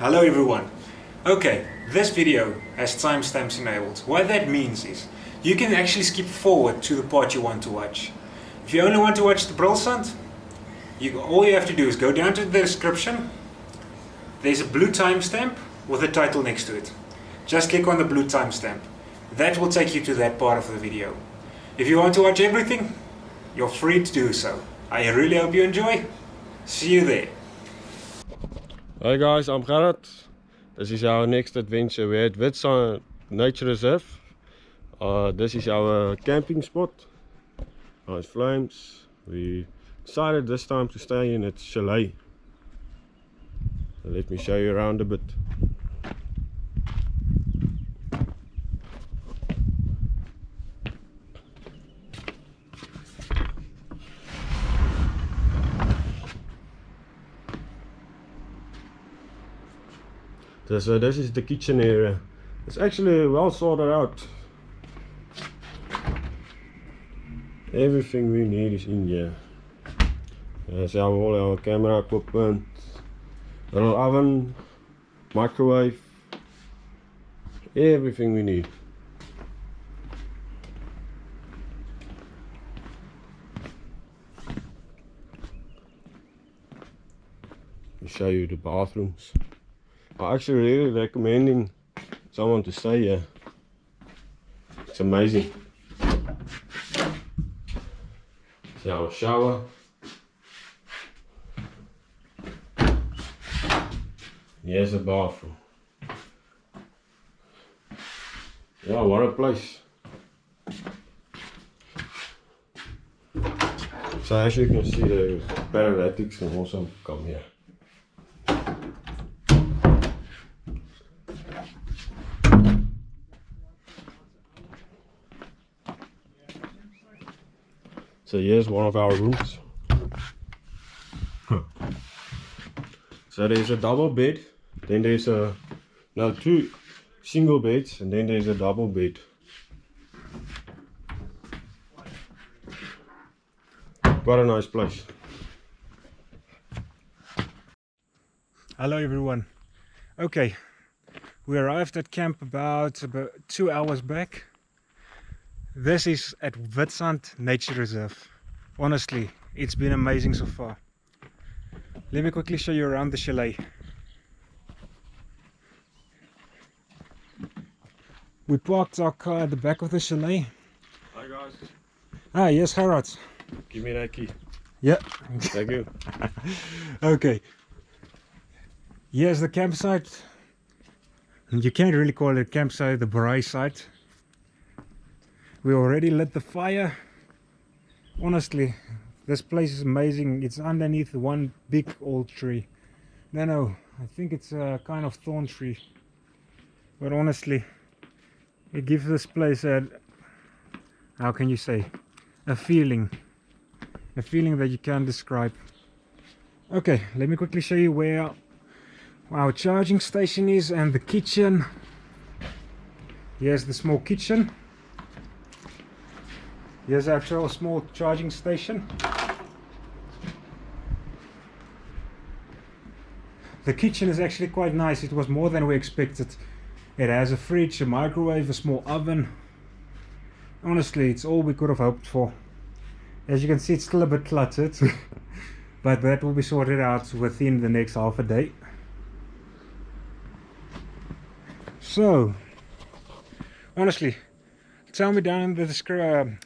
Hello everyone. Okay, this video has timestamps enabled. What that means is you can actually skip forward to the part you want to watch. If you only want to watch the Brulsand, all you have to do is go down to the description. There's a blue timestamp with a title next to it. Just click on the blue timestamp. That will take you to that part of the video. If you want to watch everything, you're free to do so. I really hope you enjoy. See you there. Hi guys, I'm Gerhard. This is our next adventure. We're at Witsand Nature Reserve. This is our camping spot. Nice flames. We decided this time to stay in its chalet. So let me show you around a bit. So this is the kitchen area. It's actually well sorted out. Everything we need is in here. There's all our camera equipment, little oven, microwave, everything we need. I'll show you the bathrooms. I'm actually really recommending someone to stay here. It's amazing. See our shower. Here's the bathroom. Yeah, what a place. So as you can see, the paramedics can also come here. So here's one of our rooms. So there's a double bed, then there's two single beds, and then there's a double bed. Quite a nice place. Hello everyone. Okay, we arrived at camp about 2 hours back. This is at Witsand Nature Reserve. Honestly, it's been amazing so far. Let me quickly show you around the chalet. We parked our car at the back of the chalet. Hi guys. Ah, yes, Gerhard. Give me that key. Yeah. Thank you. Okay. Here's the campsite. You can't really call it a campsite, the braai site. We already lit the fire. Honestly, this place is amazing. It's underneath one big old tree. No, I think it's a kind of thorn tree. But honestly, it gives this place a, how can you say, a feeling that you can't describe. Okay, let me quickly show you where our charging station is and the kitchen. Here's the small kitchen. Here's our actual small charging station. The kitchen is actually quite nice. It was more than we expected. It has a fridge, a microwave, a small oven. Honestly, it's all we could have hoped for. As you can see, it's still a bit cluttered, but that will be sorted out within the next half a day. So, honestly, tell me down in the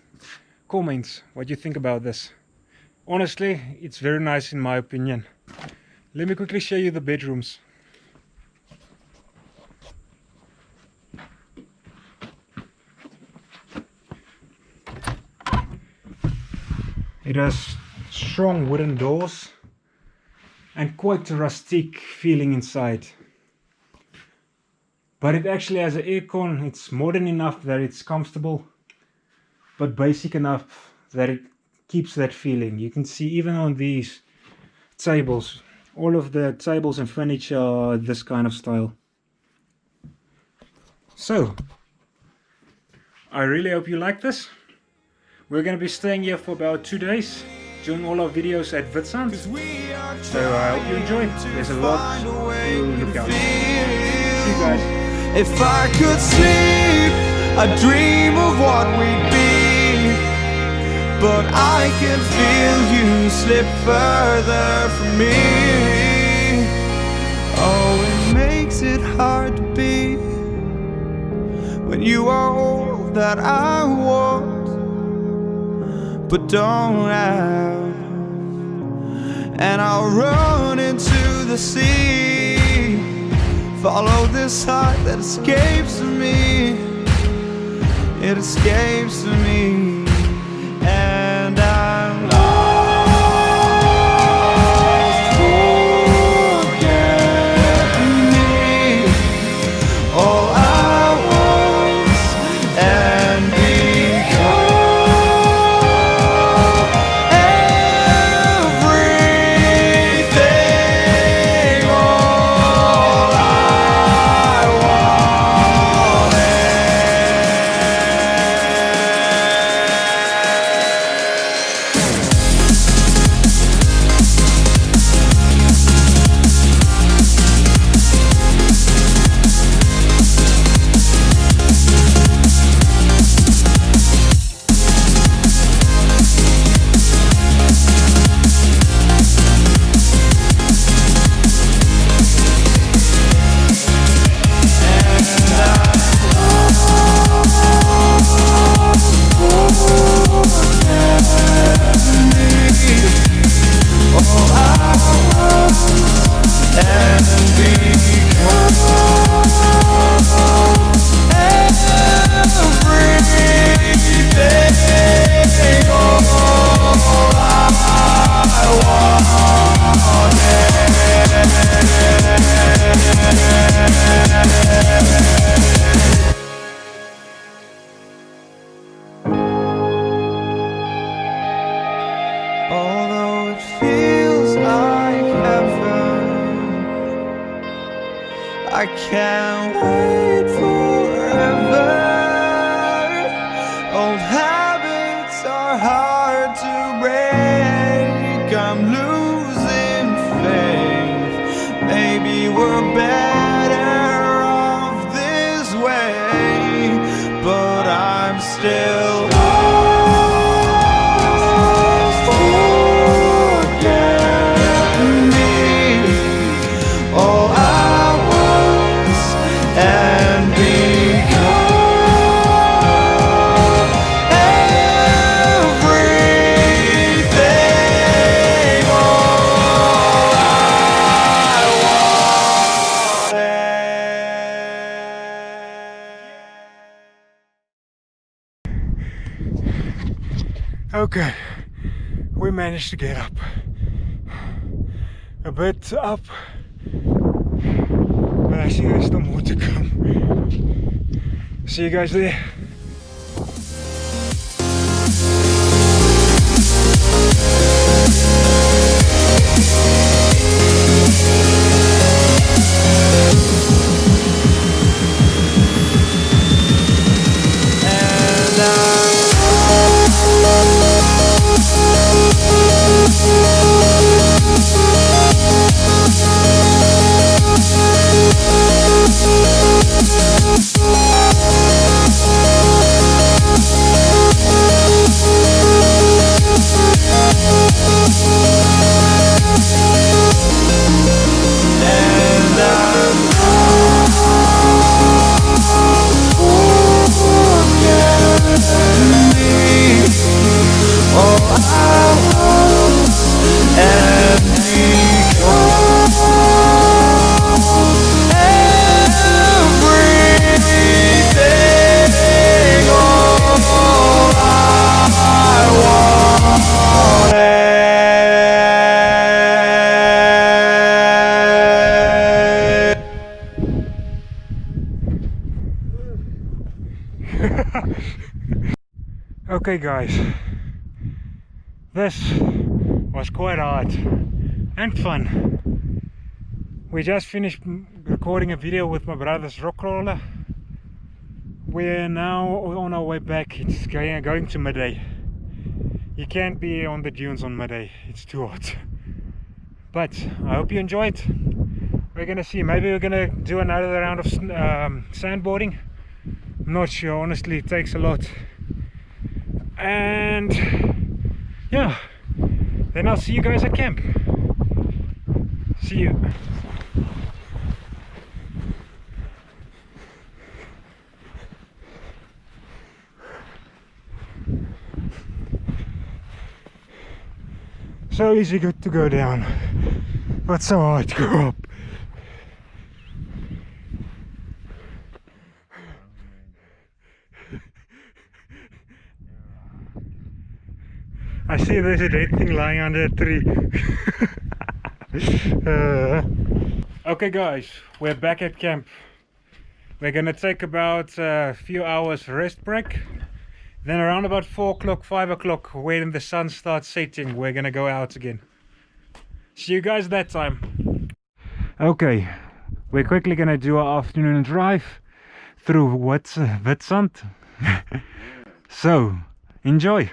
comments what you think about this. Honestly, it's very nice in my opinion. Let me quickly show you the bedrooms. It has strong wooden doors and quite a rustic feeling inside. But it actually has an aircon. It's modern enough that it's comfortable, but basic enough that it keeps that feeling. You can see even on these tables, all of the tables and furniture are this kind of style. So, I really hope you like this. We're going to be staying here for about 2 days, doing all our videos at Witsand. So I hope you enjoy. There's a lot to look out for. See you guys. If I could sleep, I'd dream of what we'd be. But I can feel you slip further from me. Oh, it makes it hard to be when you are all that I want, but don't have. And I'll run into the sea, follow this heart that escapes me. It escapes me, and I'm lost. Forget me, all I was and become everything. All I although it feels like heaven, I can't wait forever. Old habits are hard to break. I'm losing faith. Maybe we're better off this way, but I'm still Okay, we managed to get up. A bit up, but I see there's still more to come. See you guys there. Okay guys, this was quite hard and fun. We just finished recording a video with my brother's rock crawler. We're now on our way back. It's going to midday. You can't be on the dunes on midday, it's too hot. But I hope you enjoyed. We're gonna see, maybe we're gonna do another round of sandboarding. I'm not sure, honestly, it takes a lot. And yeah, then I'll see you guys at camp. See you. So easy good to go down, but so hard to go up. I see there's a dead thing lying under a tree. Okay guys, we're back at camp. We're gonna take about a few hours rest break. Then around about 4 o'clock, 5 o'clock, when the sun starts setting, we're gonna go out again. See you guys that time. Okay, we're quickly gonna do our afternoon drive through Witsand. So, enjoy.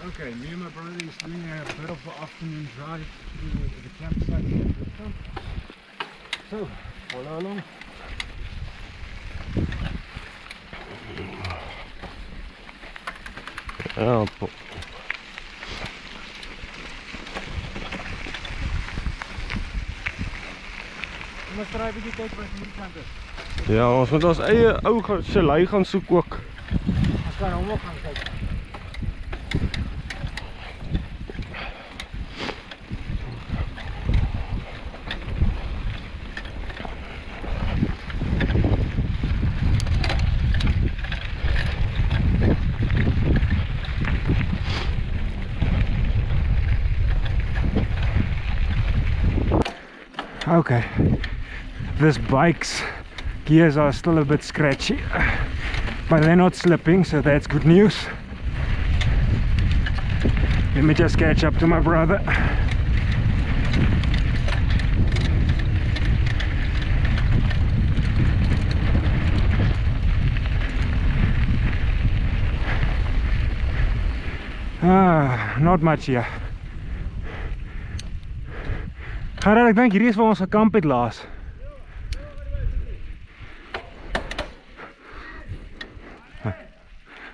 Okay, me and my brother is doing a bit of an afternoon drive to the campsite. So, follow along. Ja, Ons draai 'n bietjie kyk wat hierdie kant is. ja, ons moet ons eie ou se lei gaan soek ook. Ons kan hom ook gaan kyk. Okay, this bike's gears are still a bit scratchy, but they're not slipping, so that's good news. Let me just catch up to my brother. Not much here. Gerhard, ek dink hierdie is waar ons gekamp het laas.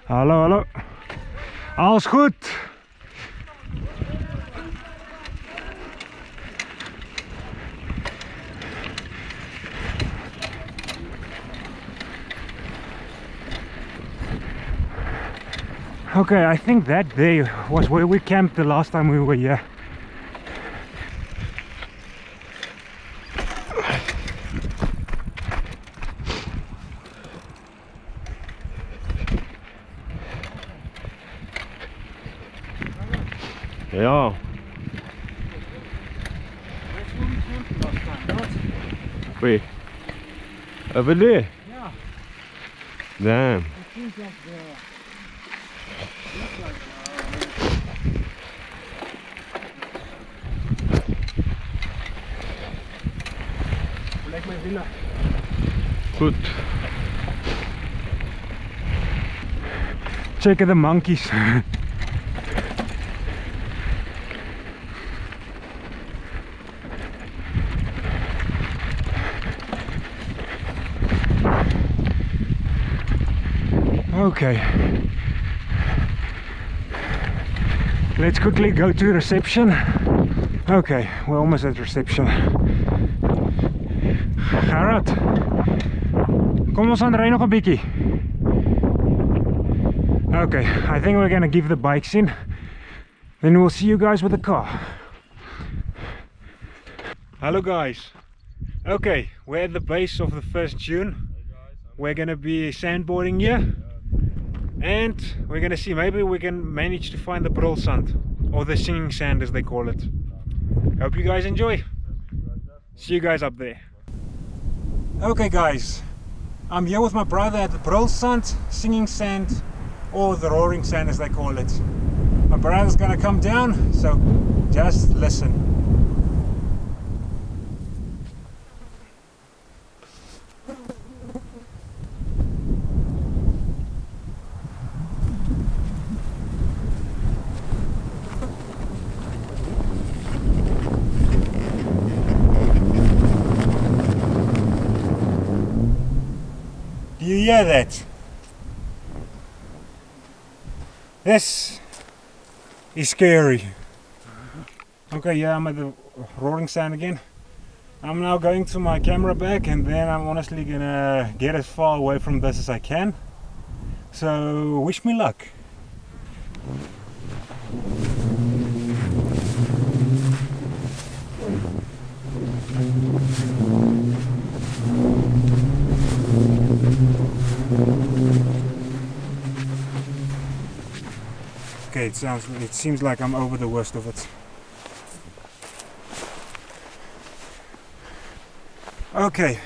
Hallo, hallo. Alles goed? Okay, I think that day was where we camped the last time we were here. Ja. That's where we camped last time, not? Wait. Over there? Yeah, Damn. it seems like the... Looks like like my villa. Goed. Check the monkeys. Okay, let's quickly go to reception. Okay, we're almost at reception. Gerhard, kom ons ry nog 'n bietjie. Okay, I think we're gonna give the bikes in, then we'll see you guys with the car. Hello guys. Okay, we're at the base of the first dune. We're gonna be sandboarding here. And we're gonna see, maybe we can manage to find the Brulsand, or the singing sand as they call it. Hope you guys enjoy. See you guys up there. Okay guys, I'm here with my brother at the Brulsand, singing sand, or the roaring sand as they call it. My brother's gonna come down, so just listen. Do you hear that? This is scary. Okay, yeah, I'm at the roaring sand again. I'm now going to my camera bag, and then I'm honestly gonna get as far away from this as I can. So wish me luck. Okay, it seems like I'm over the worst of it. Okay.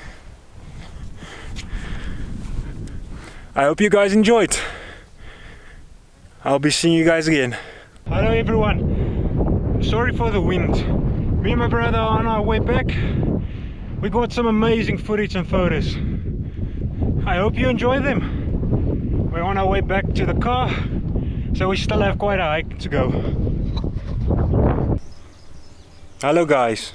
I hope you guys enjoyed. I'll be seeing you guys again. Hello everyone. Sorry for the wind. Me and my brother are on our way back. We got some amazing footage and photos. I hope you enjoy them. We're on our way back to the car, so we still have quite a hike to go. Hello guys.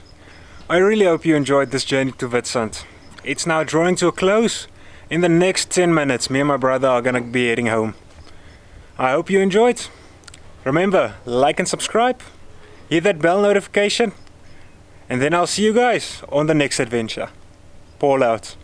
I really hope you enjoyed this journey to Witsand. It's now drawing to a close. In the next 10 minutes, me and my brother are gonna be heading home. I hope you enjoyed. Remember, like and subscribe. Hit that bell notification. And then I'll see you guys on the next adventure. Paul out.